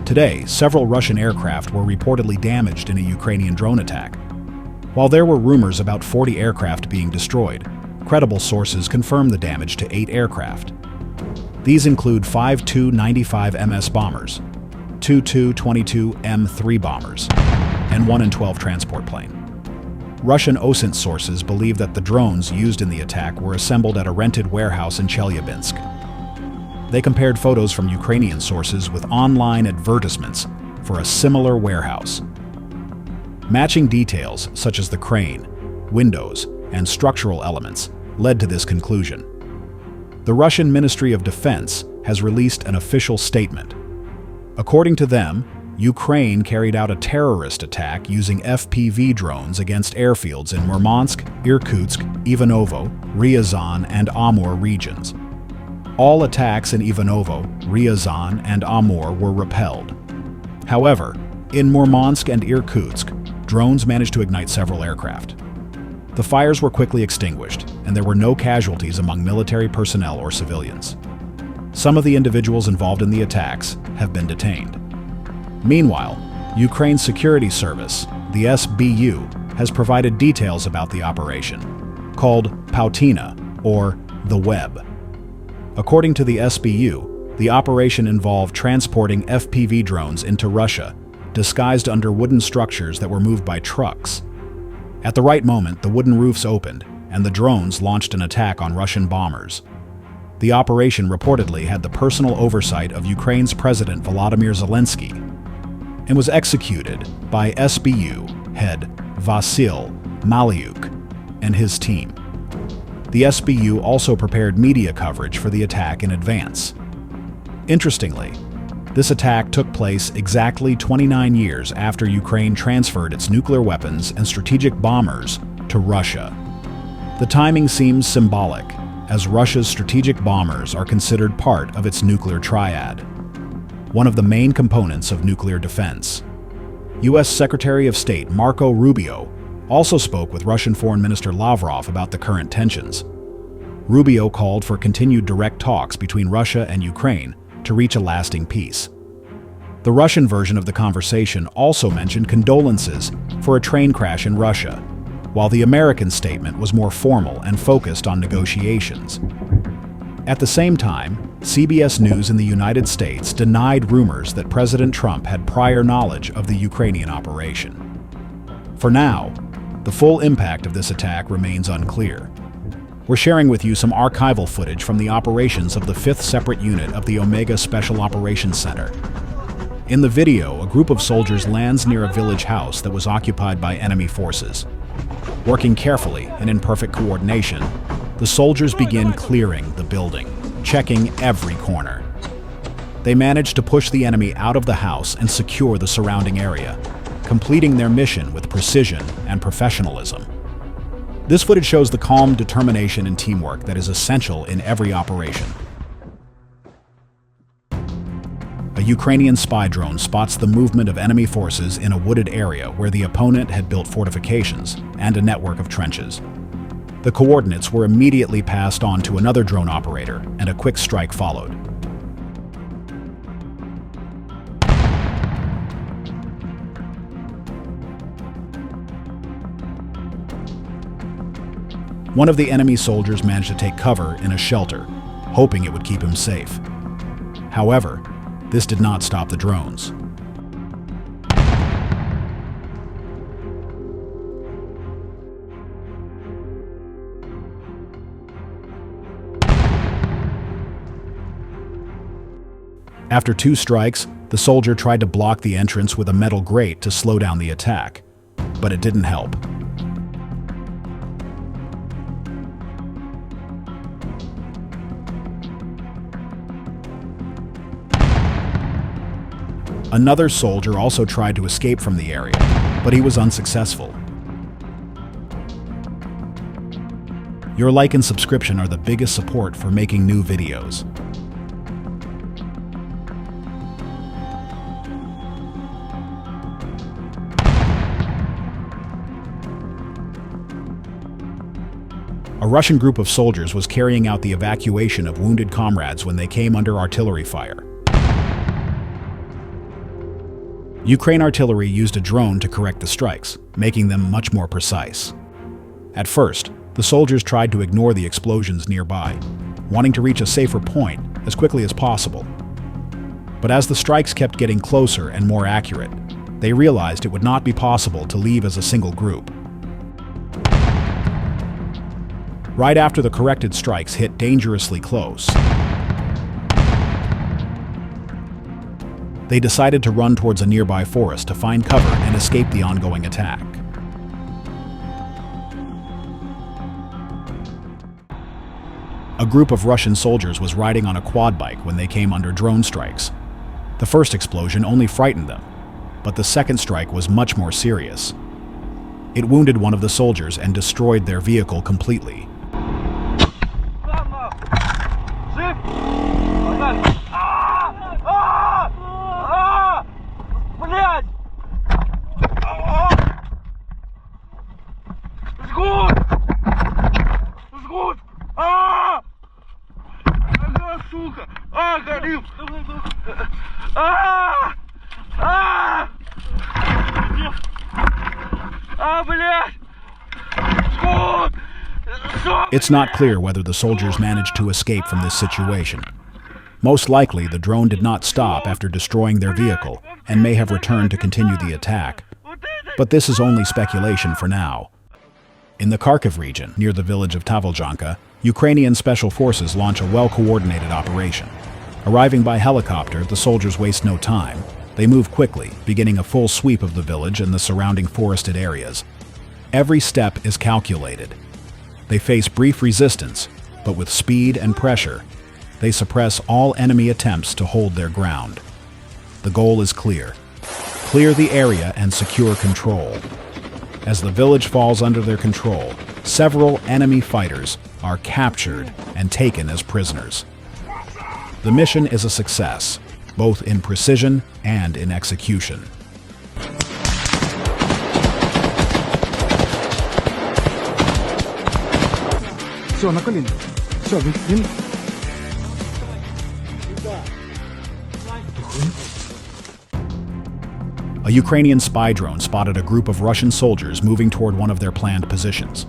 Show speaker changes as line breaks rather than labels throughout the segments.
Today, several Russian aircraft were reportedly damaged in a Ukrainian drone attack. While there were rumors about 40 aircraft being destroyed, credible sources confirm the damage to 8 aircraft. These include 5 Tu-95 MS bombers, 2 Tu-22 M3 bombers, and 1 An-12 transport plane. Russian OSINT sources believe that the drones used in the attack were assembled at a rented warehouse in Chelyabinsk. They compared photos from Ukrainian sources with online advertisements for a similar warehouse. Matching details, such as the crane, windows, and structural elements, led to this conclusion. The Russian Ministry of Defense has released an official statement. According to them, Ukraine carried out a terrorist attack using FPV drones against airfields in Murmansk, Irkutsk, Ivanovo, Ryazan, and Amur regions. All attacks in Ivanovo, Ryazan, and Amur were repelled. However, in Murmansk and Irkutsk, drones managed to ignite several aircraft. The fires were quickly extinguished, and there were no casualties among military personnel or civilians. Some of the individuals involved in the attacks have been detained. Meanwhile, Ukraine's security service, the SBU, has provided details about the operation, called Pautina, or the Web. According to the SBU, the operation involved transporting FPV drones into Russia, disguised under wooden structures that were moved by trucks. At the right moment, the wooden roofs opened, and the drones launched an attack on Russian bombers. The operation reportedly had the personal oversight of Ukraine's President Volodymyr Zelensky and was executed by SBU head Vasyl Maliuk and his team. The SBU also prepared media coverage for the attack in advance. Interestingly, this attack took place exactly 29 years after Ukraine transferred its nuclear weapons and strategic bombers to Russia. The timing seems symbolic, as Russia's strategic bombers are considered part of its nuclear triad, one of the main components of nuclear defense. U.S. Secretary of State Marco Rubio also spoke with Russian Foreign Minister Lavrov about the current tensions. Rubio called for continued direct talks between Russia and Ukraine to reach a lasting peace. The Russian version of the conversation also mentioned condolences for a train crash in Russia, while the American statement was more formal and focused on negotiations. At the same time, CBS News in the United States denied rumors that President Trump had prior knowledge of the Ukrainian operation. For now, the full impact of this attack remains unclear. We're sharing with you some archival footage from the operations of the 5th Separate Unit of the Omega Special Operations Center. In the video, a group of soldiers lands near a village house that was occupied by enemy forces. Working carefully and in perfect coordination, the soldiers begin clearing the building, checking every corner. They manage to push the enemy out of the house and secure the surrounding area, completing their mission with precision and professionalism. This footage shows the calm determination and teamwork that is essential in every operation. A Ukrainian spy drone spots the movement of enemy forces in a wooded area where the opponent had built fortifications and a network of trenches. The coordinates were immediately passed on to another drone operator, and a quick strike followed. One of the enemy soldiers managed to take cover in a shelter, hoping it would keep him safe. However, this did not stop the drones. After 2 strikes, the soldier tried to block the entrance with a metal grate to slow down the attack, but it didn't help. Another soldier also tried to escape from the area, but he was unsuccessful. Your like and subscription are the biggest support for making new videos. A Russian group of soldiers was carrying out the evacuation of wounded comrades when they came under artillery fire. Ukraine artillery used a drone to correct the strikes, making them much more precise. At first, the soldiers tried to ignore the explosions nearby, wanting to reach a safer point as quickly as possible. But as the strikes kept getting closer and more accurate, they realized it would not be possible to leave as a single group. Right after the corrected strikes hit dangerously close, they decided to run towards a nearby forest to find cover and escape the ongoing attack. A group of Russian soldiers was riding on a quad bike when they came under drone strikes. The first explosion only frightened them, but the second strike was much more serious. It wounded one of the soldiers and destroyed their vehicle completely. It's not clear whether the soldiers managed to escape from this situation. Most likely, the drone did not stop after destroying their vehicle and may have returned to continue the attack. But this is only speculation for now. In the Kharkiv region, near the village of Tavoljanka, Ukrainian special forces launch a well-coordinated operation. Arriving by helicopter, the soldiers waste no time. They move quickly, beginning a full sweep of the village and the surrounding forested areas. Every step is calculated. They face brief resistance, but with speed and pressure, they suppress all enemy attempts to hold their ground. The goal is clear. Clear the area and secure control. As the village falls under their control, several enemy fighters are captured and taken as prisoners. The mission is a success, both in precision and in execution.
Все, на колени. Все, він.
A Ukrainian spy drone spotted a group of Russian soldiers moving toward one of their planned positions.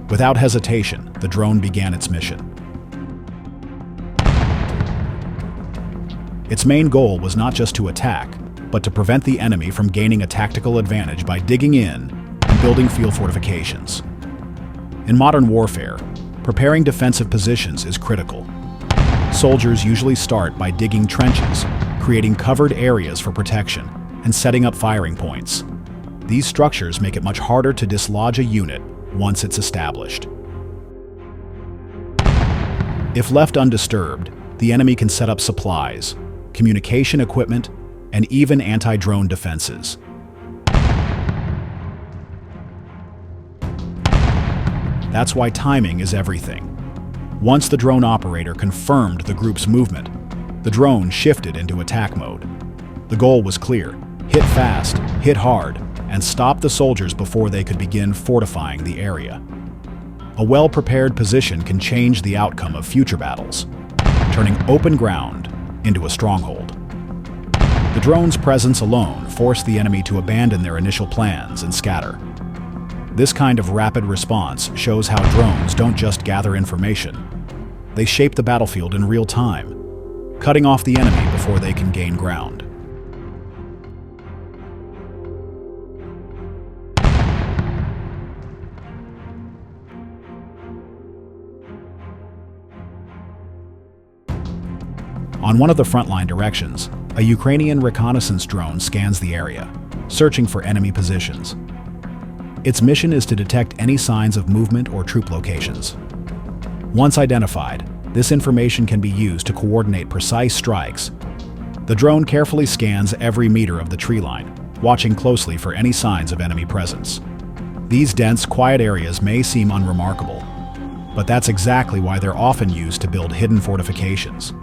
Without hesitation, the drone began its mission. Its main goal was not just to attack, but to prevent the enemy from gaining a tactical advantage by digging in and building field fortifications. In modern warfare, preparing defensive positions is critical. Soldiers usually start by digging trenches, creating covered areas for protection, and setting up firing points. These structures make it much harder to dislodge a unit once it's established. If left undisturbed, the enemy can set up supplies, communication equipment, and even anti-drone defenses. That's why timing is everything. Once the drone operator confirmed the group's movement, the drone shifted into attack mode. The goal was clear: hit fast, hit hard, and stop the soldiers before they could begin fortifying the area. A well-prepared position can change the outcome of future battles, turning open ground into a stronghold. The drone's presence alone forced the enemy to abandon their initial plans and scatter. This kind of rapid response shows how drones don't just gather information. They shape the battlefield in real time, cutting off the enemy before they can gain ground. On one of the frontline directions, a Ukrainian reconnaissance drone scans the area, searching for enemy positions. Its mission is to detect any signs of movement or troop locations. Once identified, this information can be used to coordinate precise strikes. The drone carefully scans every meter of the tree line, watching closely for any signs of enemy presence. These dense, quiet areas may seem unremarkable, But that's exactly why they're often used to build hidden fortifications.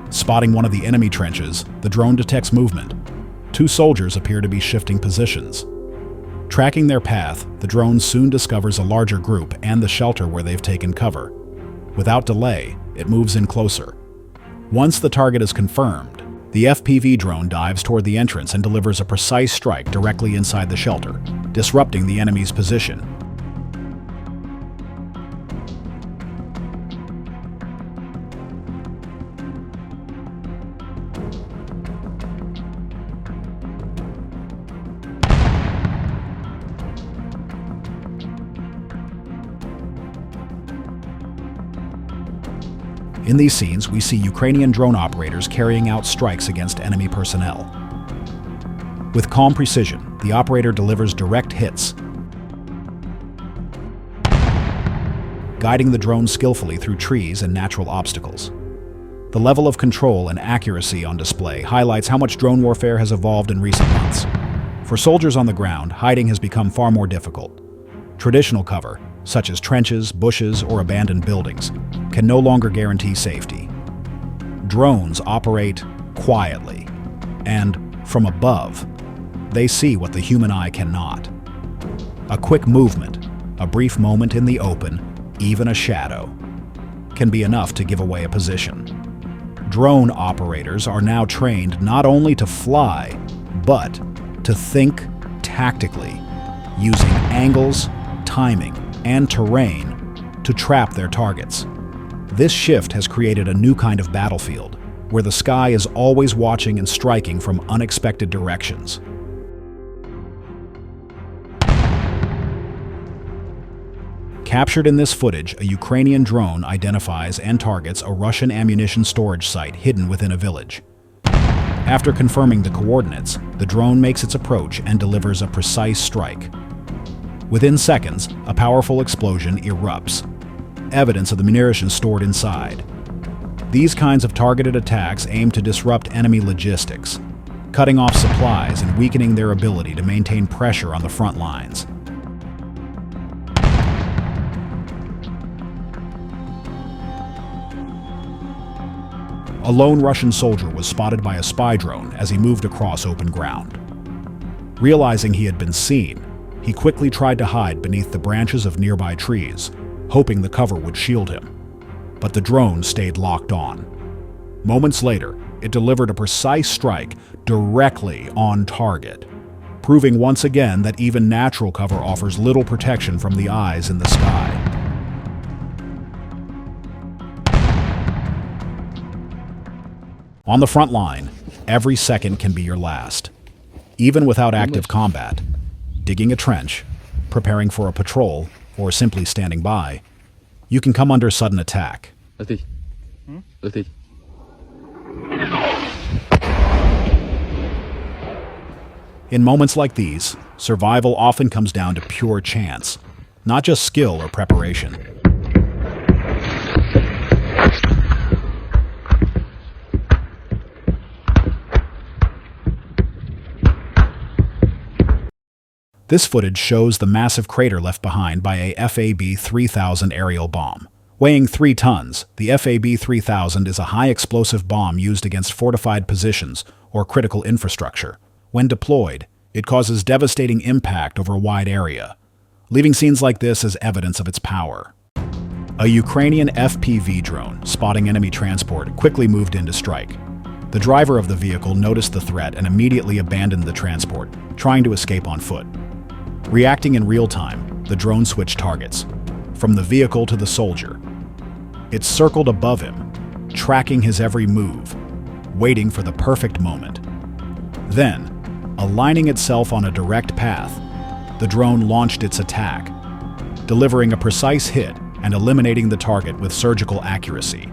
Spotting one of the enemy trenches, the drone detects movement. Two soldiers appear to be shifting positions. Tracking their path, the drone soon discovers a larger group and the shelter where they've taken cover. Without delay, it moves in closer. Once the target is confirmed, the FPV drone dives toward the entrance and delivers a precise strike directly inside the shelter, disrupting the enemy's position. In these scenes, we see Ukrainian drone operators carrying out strikes against enemy personnel. With calm precision, the operator delivers direct hits, guiding the drone skillfully through trees and natural obstacles. The level of control and accuracy on display highlights how much drone warfare has evolved in recent months. For soldiers on the ground, hiding has become far more difficult. Traditional cover, such as trenches, bushes, or abandoned buildings, can no longer guarantee safety. Drones operate quietly, and from above, they see what the human eye cannot. A quick movement, a brief moment in the open, even a shadow, can be enough to give away a position. Drone operators are now trained not only to fly, but to think tactically, using angles, timing, and terrain to trap their targets. This shift has created a new kind of battlefield, where the sky is always watching and striking from unexpected directions. Captured in this footage, a Ukrainian drone identifies and targets a Russian ammunition storage site hidden within a village. After confirming the coordinates, the drone makes its approach and delivers a precise strike. Within seconds, a powerful explosion erupts, evidence of the munitions stored inside. These kinds of targeted attacks aim to disrupt enemy logistics, cutting off supplies and weakening their ability to maintain pressure on the front lines. A lone Russian soldier was spotted by a spy drone as he moved across open ground. Realizing he had been seen, he quickly tried to hide beneath the branches of nearby trees, hoping the cover would shield him. But the drone stayed locked on. Moments later, it delivered a precise strike directly on target, proving once again that even natural cover offers little protection from the eyes in the sky. On the front line, every second can be your last. Even without active combat, digging a trench, preparing for a patrol, or simply standing by, you can come under sudden attack. In moments like these, survival often comes down to pure chance, not just skill or preparation. This footage shows the massive crater left behind by a FAB-3000 aerial bomb. Weighing 3 tons, the FAB-3000 is a high-explosive bomb used against fortified positions or critical infrastructure. When deployed, it causes devastating impact over a wide area, leaving scenes like this as evidence of its power. A Ukrainian FPV drone, spotting enemy transport, quickly moved in to strike. The driver of the vehicle noticed the threat and immediately abandoned the transport, trying to escape on foot. Reacting in real time, the drone switched targets, from the vehicle to the soldier. It circled above him, tracking his every move, waiting for the perfect moment. Then, aligning itself on a direct path, the drone launched its attack, delivering a precise hit and eliminating the target with surgical accuracy.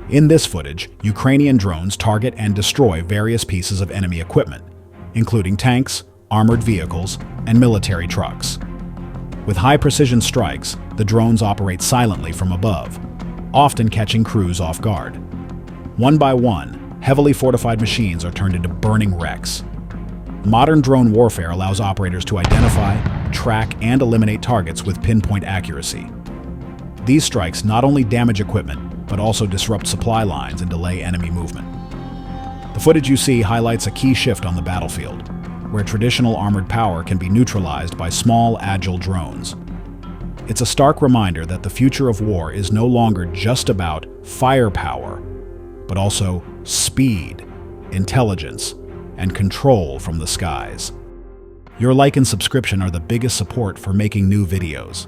In this footage, Ukrainian drones target and destroy various pieces of enemy equipment, including tanks, armored vehicles, and military trucks. With high-precision strikes, the drones operate silently from above, often catching crews off guard. One by one, heavily fortified machines are turned into burning wrecks. Modern drone warfare allows operators to identify, track, and eliminate targets with pinpoint accuracy. These strikes not only damage equipment, but also disrupt supply lines and delay enemy movement. The footage you see highlights a key shift on the battlefield, where traditional armored power can be neutralized by small, agile drones. It's a stark reminder that the future of war is no longer just about firepower, but also speed, intelligence, and control from the skies. Your like and subscription are the biggest support for making new videos.